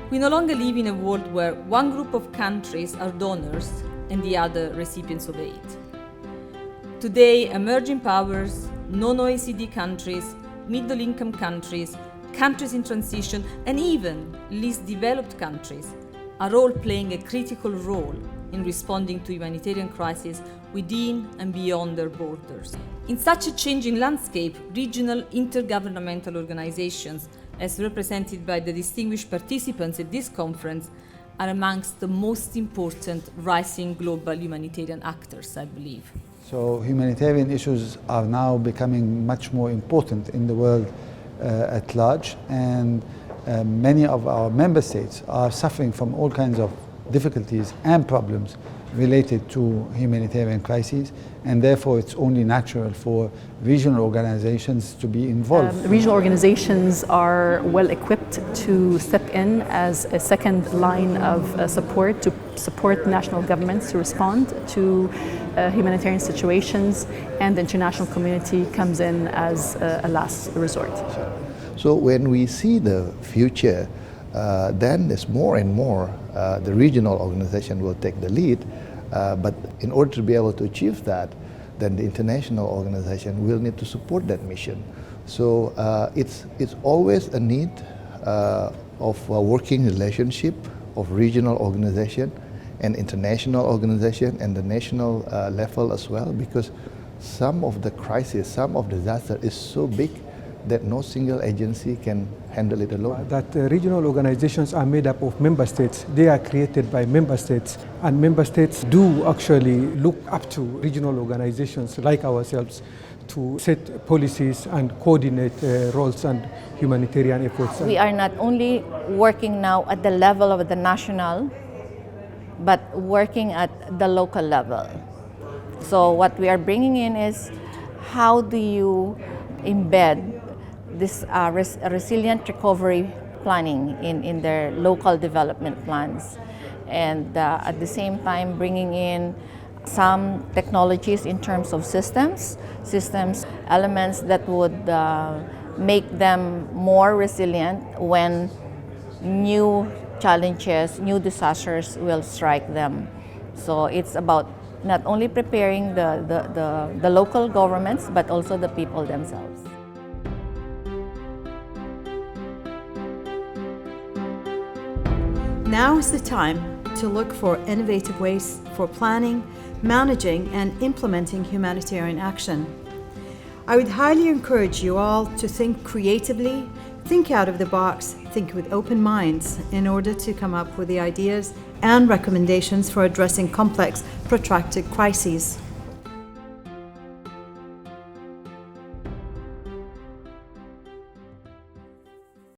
We no longer live in a world where one group of countries are donors and the other recipients of aid. Today, emerging powers, non-OECD countries, middle-income countries, countries in transition, and even least developed countries are all playing a critical role in responding to humanitarian crises within and beyond their borders. In such a changing landscape, regional intergovernmental organizations, as represented by the distinguished participants at this conference, are amongst the most important rising global humanitarian actors, I believe. So humanitarian issues are now becoming much more important in the world at large, and many of our member states are suffering from all kinds of difficulties and problems related to humanitarian crises, and therefore it's only natural for regional organizations to be involved. Regional organizations are well equipped to step in as a second line of support to support national governments to respond to humanitarian situations, and the international community comes in as a last resort. So when we see the future, then there's more and more the regional organization will take the lead, but in order to be able to achieve that, then the international organization will need to support that mission. So it's always a need of a working relationship of regional organization and international organization and the national level as well, because some of the crisis, some of the disaster is so big that no single agency can handle it alone. That regional organizations are made up of member states. They are created by member states, and member states do actually look up to regional organizations like ourselves to set policies and coordinate roles and humanitarian efforts. We are not only working now at the level of the national, but working at the local level. So what we are bringing in is, how do you embed this resilient recovery planning in their local development plans, and at the same time bringing in some technologies in terms of systems elements that would make them more resilient when new challenges, new disasters will strike them. So it's about not only preparing the local governments, but also the people themselves. Now is the time to look for innovative ways for planning, managing, and implementing humanitarian action. I would highly encourage you all to think creatively, think out of the box, think with open minds in order to come up with the ideas and recommendations for addressing complex, protracted crises.